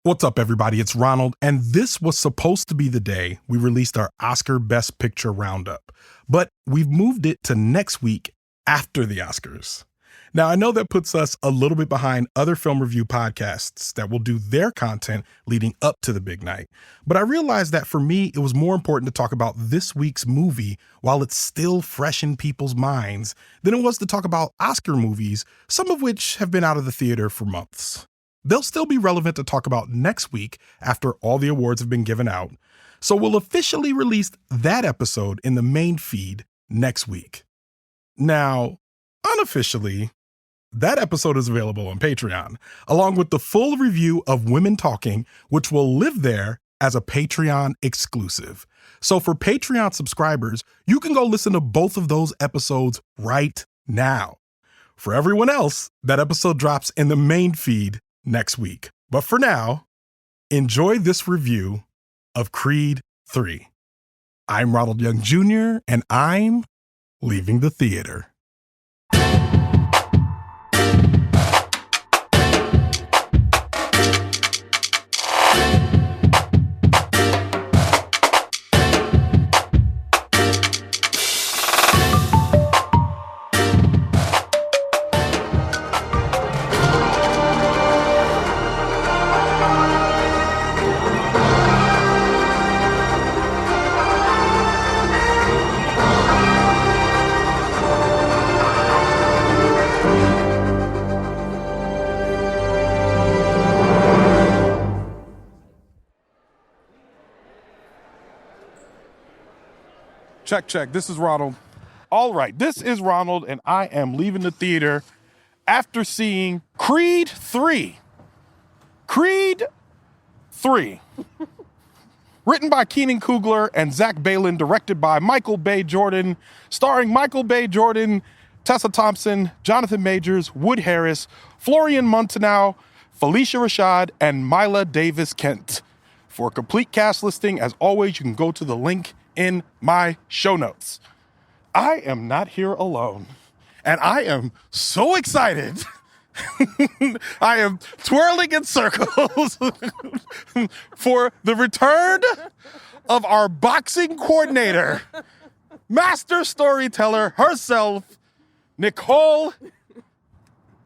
What's up, everybody? It's Ronald, and this was supposed to be the day we released our Oscar Best Picture Roundup, but we've moved it to next week after the Oscars. Now, I know that puts us a little bit behind other film review podcasts that will do their content leading up to the big night, but I realized that for me, it was more important to talk about this week's movie while it's still fresh in people's minds than it was to talk about Oscar movies, some of which have been out of the theater for months. They'll still be relevant to talk about next week after all the awards have been given out, so we'll officially release that episode in the main feed next week. Now, unofficially, that episode is available on Patreon, along with the full review of Women Talking, which will live there as a Patreon exclusive. So for Patreon subscribers, you can go listen to both of those episodes right now. For everyone else, that episode drops in the main feed next week. But for now, enjoy this review of Creed 3. I'm Ronald Young Jr., and I'm leaving the theater. Check. This is Ronald. All right, this is Ronald, and I am leaving the theater after seeing Creed 3. Creed 3. Written by Keenan Coogler and Zach Baylin, directed by Michael Bay Jordan, starring Michael Bay Jordan, Tessa Thompson, Jonathan Majors, Wood Harris, Florian Munteanu, Phylicia Rashad, and Mila Davis Kent. For a complete cast listing, as always, you can go to the link in my show notes. I am not here alone, and I am so excited. I am twirling in circles for the return of our boxing coordinator, master storyteller herself, Nichole.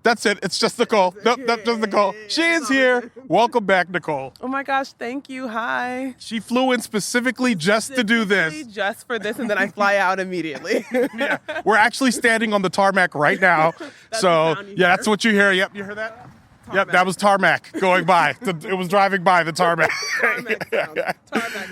That's it. It's just Nichole. Nope, that's just Nichole. She is here. Welcome back, Nichole. Oh my gosh, thank you. Hi. She flew in specifically just to do this. Just for this, and then I fly out immediately. Yeah, we're actually standing on the tarmac right now. So, yeah, that's what you hear. Yep, you heard that? Tarmac. Yep, that was tarmac going by. It was driving by the tarmac. Tarmac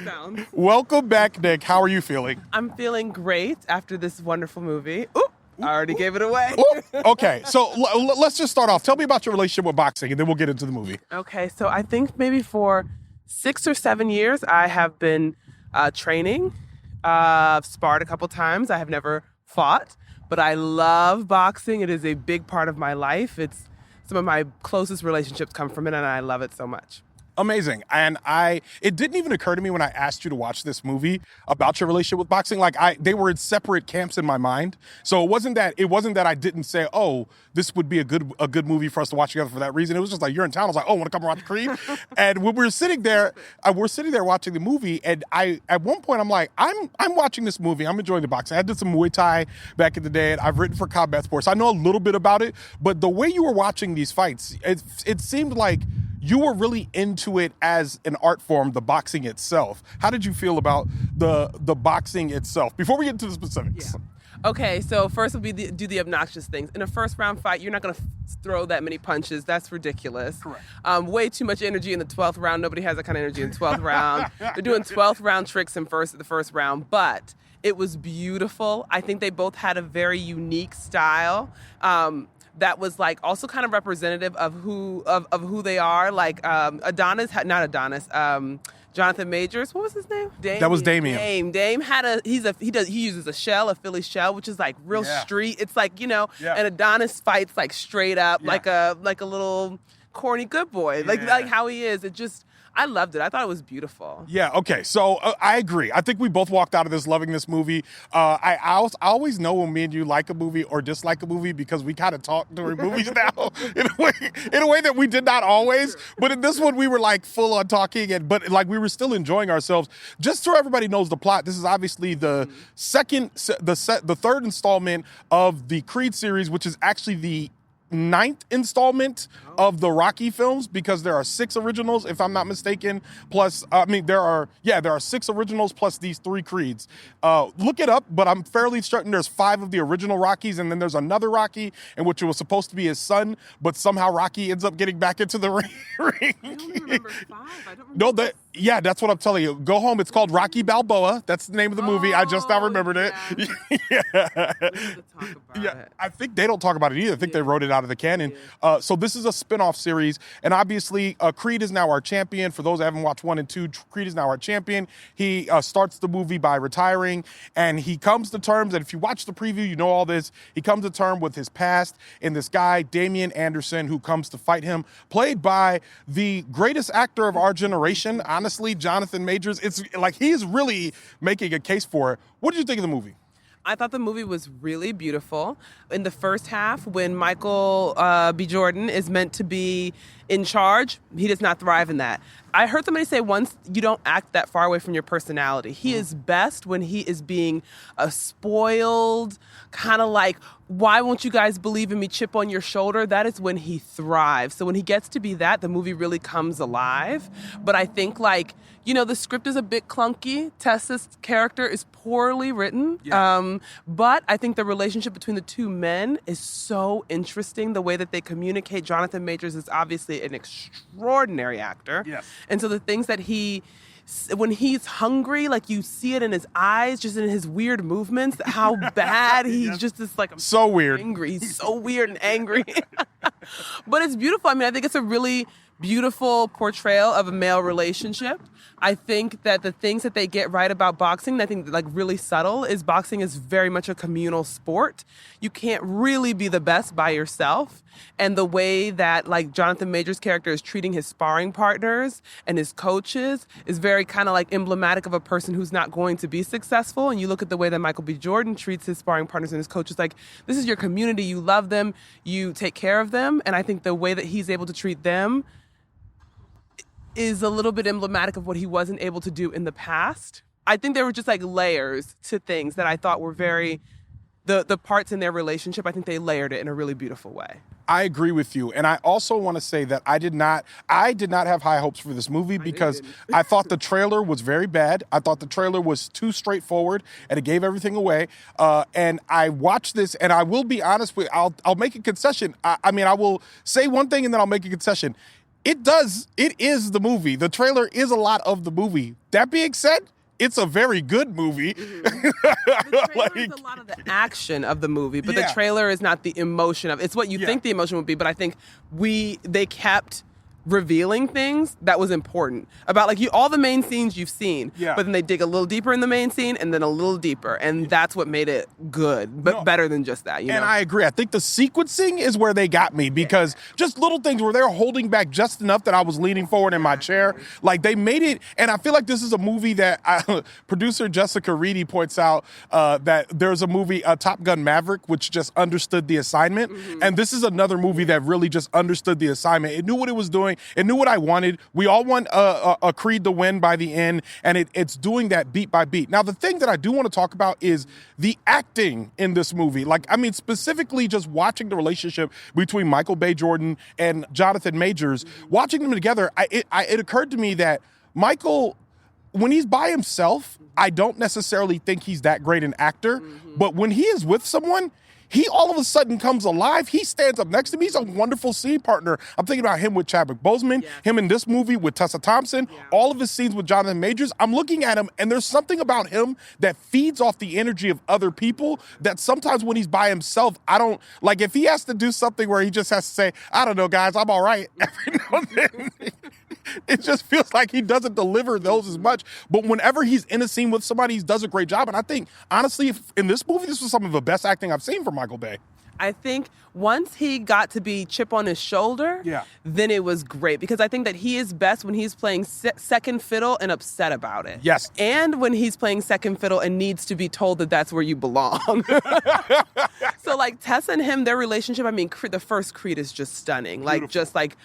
sounds. Welcome back, Nick. How are you feeling? I'm feeling great after this wonderful movie. Ooh. I already gave it away. Okay, so let's just start off. Tell me about your relationship with boxing, and then we'll get into the movie. Okay, so I think maybe for 6 or 7 years, I have been training. I've sparred a couple times. I have never fought, but I love boxing. It is a big part of my life. It's some of my closest relationships come from it, and I love it so much. Amazing. And it didn't even occur to me when I asked you to watch this movie about your relationship with boxing. They were in separate camps in my mind. So it wasn't that I didn't say, oh, this would be a good movie for us to watch together for that reason. It was just like, you're in town. I was like, oh, want to come watch Creed? And when we're sitting there watching the movie, and at one point I'm like, I'm watching this movie. I'm enjoying the boxing. I did some Muay Thai back in the day, and I've written for combat sports. I know a little bit about it, but the way you were watching these fights, it seemed like you were really into it as an art form, the boxing itself. How did you feel about the boxing itself? Before we get into the specifics. Yeah. Okay, so first we'll do the obnoxious things. In a first round fight, you're not going to throw that many punches. That's ridiculous. Correct. Way too much energy in the 12th round. Nobody has that kind of energy in the 12th round. They're doing 12th round tricks in the first round, but it was beautiful. I think they both had a very unique style. That was like also kind of representative of who they are. Like Jonathan Majors. What was his name? That was Damien. Dame had he uses a shell, a Philly shell, which is like real street. It's like, and Adonis fights like straight up, like a little corny good boy, like how he is. I loved it. I thought it was beautiful. Yeah, okay. So I agree. I think we both walked out of this loving this movie. I always know when me and you like a movie or dislike a movie because we kind of talk during movies now in a way that we did not always. But in this one, we were like full on talking, but like we were still enjoying ourselves. Just so everybody knows the plot, this is obviously the third installment of the Creed series, which is actually the 9th installment of the Rocky films, because there are 6 originals, if I'm not mistaken. Plus, there are 6 originals plus these 3 Creeds. Look it up, but I'm fairly certain there's 5 of the original Rockies, and then there's another Rocky in which it was supposed to be his son, but somehow Rocky ends up getting back into the ring. I only remember 5. I don't remember. No, that's what I'm telling you. Go home. It's called Rocky Balboa. That's the name of the movie. I just now remembered it. Yeah. It. I think they don't talk about it either. I think they wrote it out of the canon. Yeah. So this is a spin-off series, and obviously Creed is now our champion. For those that haven't watched 1 and 2, Creed is now our champion. He starts the movie by retiring, and he comes to terms, and if you watch the preview, you know all this, he comes to terms with his past, and this guy, Damian Anderson, who comes to fight him, played by the greatest actor of our generation, honestly, Jonathan Majors. It's like he's really making a case for it. What did you think of the movie? I thought the movie was really beautiful. In the first half, when Michael B. Jordan is meant to be in charge, he does not thrive in that. I heard somebody say once, you don't act that far away from your personality. He is best when he is being a spoiled, kind of like, why won't you guys believe in me, chip on your shoulder? That is when he thrives. So when he gets to be that, the movie really comes alive. But I think the script is a bit clunky. Tessa's character is poorly written. Yeah. But I think the relationship between the two men is so interesting. The way that they communicate. Jonathan Majors is obviously an extraordinary actor. Yes. And so the things that when he's hungry, like you see it in his eyes, just in his weird movements, how bad he's just this like, I'm so weird. Angry. He's so weird and angry. But it's beautiful. I mean, I think it's a really beautiful portrayal of a male relationship. I think that the things that they get right about boxing, I think like really subtle, is boxing is very much a communal sport. You can't really be the best by yourself. And the way that like Jonathan Majors' character is treating his sparring partners and his coaches is very kind of like emblematic of a person who's not going to be successful. And you look at the way that Michael B. Jordan treats his sparring partners and his coaches, like this is your community, you love them, you take care of them. And I think the way that he's able to treat them is a little bit emblematic of what he wasn't able to do in the past. I think there were just like layers to things that I thought were very, the parts in their relationship, I think they layered it in a really beautiful way. I agree with you. And I also want to say that I did not have high hopes for this movie because I thought the trailer was very bad. I thought the trailer was too straightforward and it gave everything away. And I watched this, and I will be honest with you, I'll make a concession. I will say one thing and then I'll make a concession. It is the movie. The trailer is a lot of the movie. That being said, it's a very good movie. Mm-hmm. The trailer is a lot of the action of the movie, but the trailer is not the emotion of it. It's what you think the emotion would be, but I think they kept revealing things that was important about like all the main scenes you've seen, but then they dig a little deeper in the main scene and then a little deeper, and that's what made it good, but better than just that. You know? I agree. I think the sequencing is where they got me because just little things where they're holding back just enough that I was leaning forward in my chair. Like they made it, and I feel like this is a movie that producer Jessica Reedy points out that there's a movie, Top Gun Maverick, which just understood the assignment, and this is another movie that really just understood the assignment. It knew what it was doing. It knew what I wanted. We all want a Creed to win by the end, and it's doing that beat by beat. Now, the thing that I do want to talk about is the acting in this movie. Like, I mean, specifically just watching the relationship between Michael B. Jordan and Jonathan Majors, watching them together, it occurred to me that Michael, when he's by himself, I don't necessarily think he's that great an actor, but when he is with someone, he all of a sudden comes alive. He stands up next to me. He's a wonderful scene partner. I'm thinking about him with Chadwick Boseman, him in this movie with Tessa Thompson, all of his scenes with Jonathan Majors. I'm looking at him, and there's something about him that feeds off the energy of other people that sometimes when he's by himself, I don't, like if he has to do something where he just has to say, I don't know, guys, I'm all right, every now and then, it just feels like he doesn't deliver those as much. But whenever he's in a scene with somebody, he does a great job. And I think, honestly, in this movie, this was some of the best acting I've seen from Michael Bay. I think once he got to be chip on his shoulder, then it was great because I think that he is best when he's playing second fiddle and upset about it. Yes. And when he's playing second fiddle and needs to be told that that's where you belong. So like Tessa and him, their relationship, I mean, the first Creed is just stunning. Like, Beautiful. just like,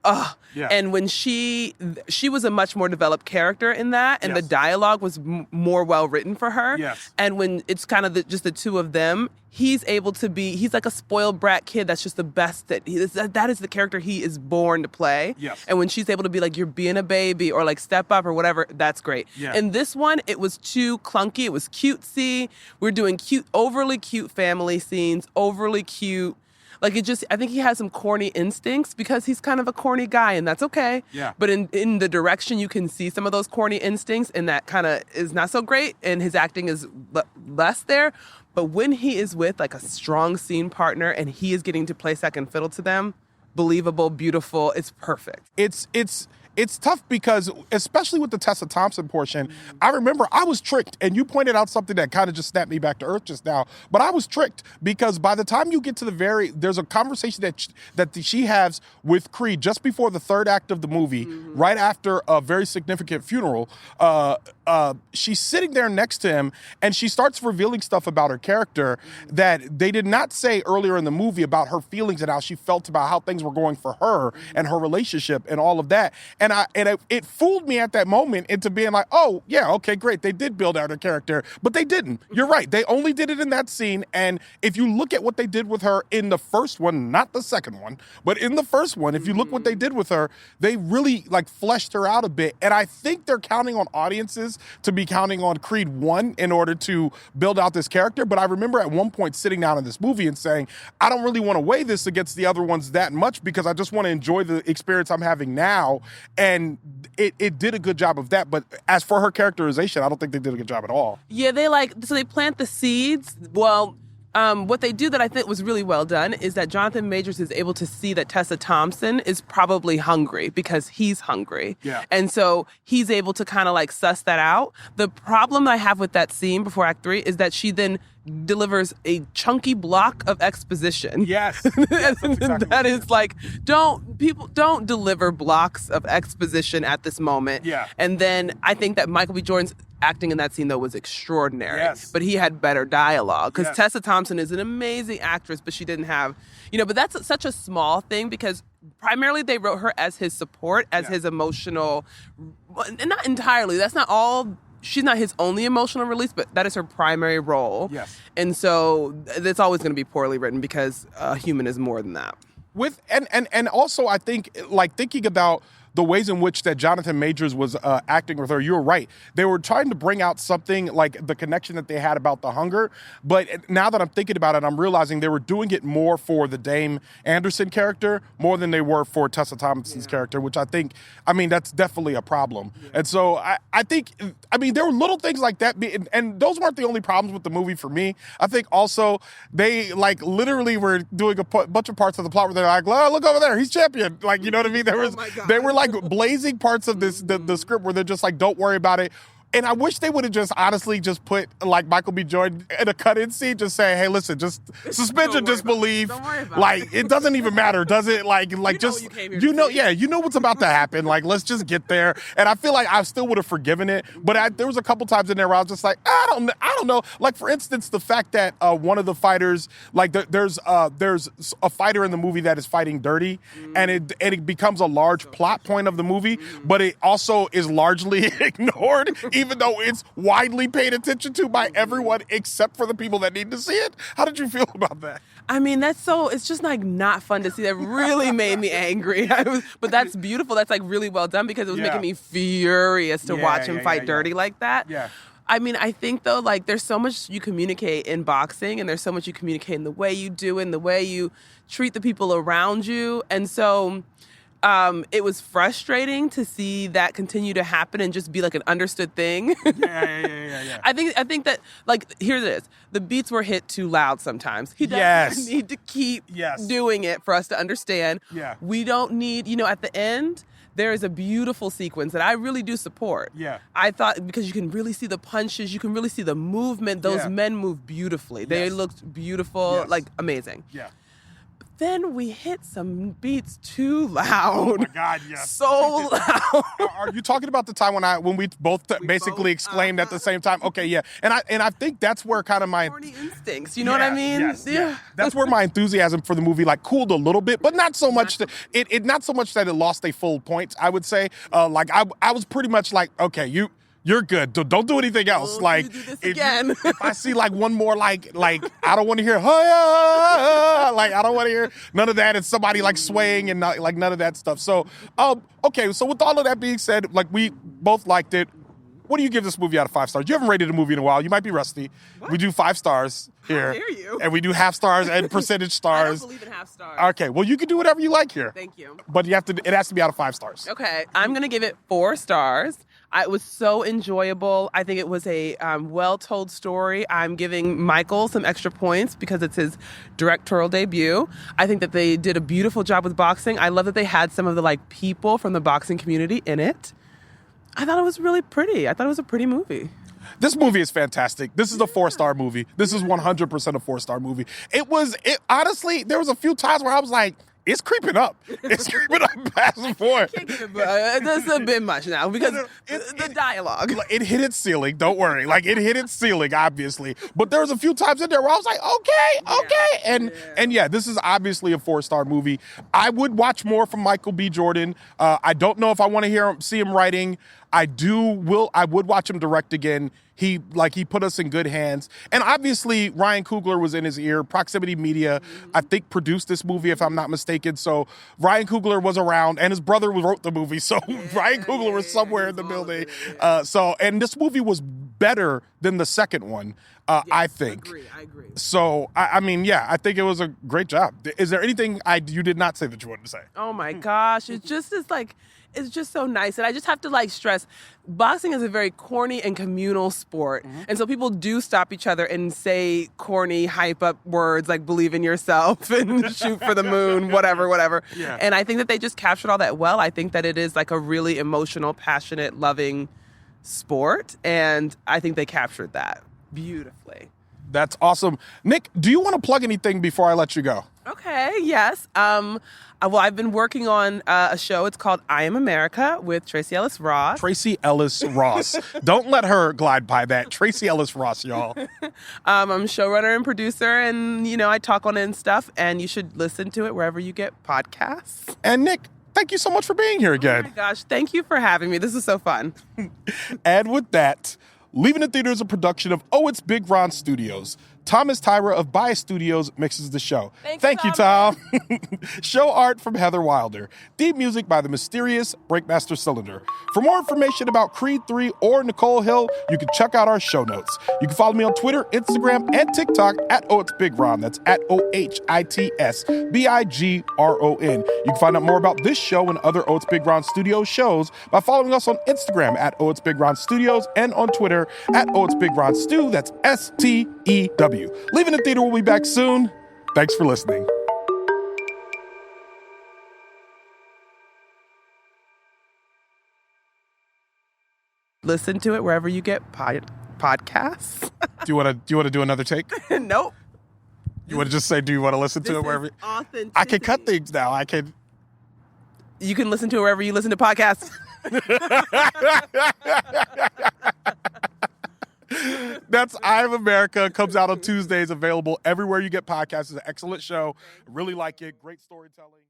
and when she was a much more developed character in that, and the dialogue was more well written for her. Yes. And when it's kind of just the two of them, he's able to be, he's like a spoiled brat kid that's just the best that is the character he is born to play. Yes. And when she's able to be like, you're being a baby or like step up or whatever, that's great. Yeah. In this one, it was too clunky. It was cutesy. We're doing overly cute family scenes, overly cute. Like I think he has some corny instincts because he's kind of a corny guy, and that's okay. Yeah. But in the direction, you can see some of those corny instincts, and that kind of is not so great, and his acting is less there. But when he is with like a strong scene partner and he is getting to play second fiddle to them, believable, beautiful, it's perfect. It's tough because, especially with the Tessa Thompson portion, I remember I was tricked, and you pointed out something that kind of just snapped me back to earth just now. But I was tricked because by the time you get to there's a conversation that she has with Creed just before the third act of the movie, right after a very significant funeral. She's sitting there next to him, and she starts revealing stuff about her character that they did not say earlier in the movie about her feelings and how she felt about how things were going for her and her relationship and all of that. And it fooled me at that moment into being like, oh, yeah, okay, great. They did build out her character, but they didn't. You're right. They only did it in that scene. And if you look at what they did with her in the first one, not the second one, but in the first one, if you look what they did with her, they really like fleshed her out a bit. And I think they're counting on audiences to be counting on Creed 1 in order to build out this character. But I remember at one point sitting down in this movie and saying, I don't really want to weigh this against the other ones that much because I just want to enjoy the experience I'm having now. And it did a good job of that. But as for her characterization, I don't think they did a good job at all. Yeah, they plant the seeds. Well, what they do that I think was really well done is that Jonathan Majors is able to see that Tessa Thompson is probably hungry because he's hungry. Yeah. And so he's able to kind of like suss that out. The problem I have with that scene before Act 3 is that she then delivers a chunky block of exposition. Yes. That is like, don't deliver blocks of exposition at this moment. Yeah. And then I think that Michael B. Jordan's acting in that scene, though, was extraordinary. Yes. But he had better dialogue. Because Yes. Tessa Thompson is an amazing actress, but she didn't have, but that's such a small thing because primarily they wrote her as his support, as his emotional, and not entirely, that's not all. She's not his only emotional release, but that is her primary role. Yes. And so it's always going to be poorly written because a human is more than that. And also I think like thinking about the ways in which that Jonathan Majors was acting with her, you're right. They were trying to bring out something like the connection that they had about the hunger. But now that I'm thinking about it, I'm realizing they were doing it more for the Dame Anderson character more than they were for Tessa Thompson's character, which that's definitely a problem. Yeah. And so I think there were little things like that. And those weren't the only problems with the movie for me. I think also they like literally were doing a bunch of parts of the plot where they're like, oh, look over there, he's champion. Like, you know what I mean? They were like blazing parts of this the script where they're just like, don't worry about it. And I wish they would have just honestly just put like Michael B. Jordan in a cut-in scene, just saying, "Hey, listen, just suspend your disbelief. Like it doesn't even matter, does it? Like just you know what's about to happen. Like let's just get there." And I feel like I still would have forgiven it, but there was a couple times in there where I was just like, I don't know. Like for instance, the fact that one of the fighters, like there's a fighter in the movie that is fighting dirty, and it becomes a large plot point of the movie, but it also is largely ignored. Even though it's widely paid attention to by everyone except for the people that need to see it. How did you feel about that? I mean, it's just like not fun to see. That really made me angry. But that's beautiful. That's like really well done because it was making me furious to watch him fight dirty like that. Yeah. I mean, I think though, like there's so much you communicate in boxing and there's so much you communicate in the way you do it and the way you treat the people around you. And so it was frustrating to see that continue to happen and just be like an understood thing. Yeah. I think that, like, here it is. The beats were hit too loud sometimes. He doesn't need to keep doing it for us to understand. Yeah. We don't need, at the end, there is a beautiful sequence that I really do support. Yeah. I thought, because you can really see the punches, you can really see the movement. Those men move beautifully. They looked beautiful, like amazing. Yeah. Then we hit some beats too loud. Oh my God, yes. So loud. Are you talking about the time when we both basically exclaimed at the same time? Okay, yeah. And I think that's where kind of my horny instincts, you know what I mean? Yes, yeah. That's where my enthusiasm for the movie like cooled a little bit, but not so much that not so much that it lost a full point, I would say. Like I was pretty much like, okay, you're good. Don't do anything else. Well, like you do this again. If I see like one more like I don't want to hear like I don't want to hear none of that. It's somebody like swaying and not, like none of that stuff. So okay. So with all of that being said, like we both liked it. What do you give this movie out of 5 stars? You haven't rated a movie in a while. You might be rusty. What? We do 5 stars here. How dare you? And we do half stars and percentage stars. I don't believe in half stars. Okay. Well, you can do whatever you like here. Thank you. But it has to be out of 5 stars. Okay. I'm going to give it 4 stars. It was so enjoyable. I think it was a well-told story. I'm giving Michael some extra points because it's his directorial debut. I think that they did a beautiful job with boxing. I love that they had some of the like people from the boxing community in it. I thought it was really pretty. I thought it was a pretty movie. This movie is fantastic. This is a 4-star movie. This is 100% a 4-star movie. Honestly, there was a few times where I was like, it's creeping up. It's creeping up past the point. That's a bit much now because the dialogue. It hit its ceiling. Don't worry. Like it hit its ceiling, obviously. But there was a few times in there where I was like, okay. And yeah, this is obviously a 4-star movie. I would watch more from Michael B. Jordan. I don't know if I want to see him writing. I would watch him direct again. He put us in good hands. And obviously, Ryan Coogler was in his ear. Proximity Media, I think, produced this movie, if I'm not mistaken. So Ryan Coogler was around, and his brother wrote the movie. So Ryan Coogler was somewhere in the building. And this movie was better than the second one, I think. I agree. So, I mean, yeah, I think it was a great job. Is there anything you did not say that you wanted to say? Oh, my gosh. It just is like... It's just so nice. And I just have to like stress, boxing is a very corny and communal sport. Mm-hmm. And so people do stop each other and say corny, hype up words like believe in yourself and shoot for the moon, whatever. Yeah. And I think that they just captured all that well. I think that it is like a really emotional, passionate, loving sport. And I think they captured that beautifully. That's awesome. Nic, do you want to plug anything before I let you go? Okay, yes. Well, I've been working on a show. It's called I Am America with Tracee Ellis Ross. Tracee Ellis Ross. Don't let her glide by that. Tracee Ellis Ross, y'all. I'm showrunner and producer, and, I talk on it and stuff, and you should listen to it wherever you get podcasts. And Nic, thank you so much for being here again. Oh my gosh, thank you for having me. This is so fun. And with that, Leaving the Theater is a production of OhitsBigRon Studios. Thomas Tyra of Bias Studios mixes the show. Thank you, Tom. Show art from Heather Wilder. Theme music by the mysterious Breakmaster Cylinder. For more information about Creed 3 or Nichole Hill, you can check out our show notes. You can follow me on Twitter, Instagram, and TikTok at OhitsBigRon. That's at OhitsBigRon. You can find out more about this show and other OhitsBigRon Studios shows by following us on Instagram at OhitsBigRon Studios and on Twitter at OhitsBigRon Stu. That's STEW. Leaving the Theater will be back soon. Thanks for listening. Listen to it wherever you get podcasts. Do you want to do another take? Nope. You want to just say, do you want to listen to it wherever? Authenticity. I can cut things now. You can listen to it wherever you listen to podcasts. That's I Am America. Comes out on Tuesdays. Available everywhere you get podcasts. It's an excellent show. Really like it. Great storytelling.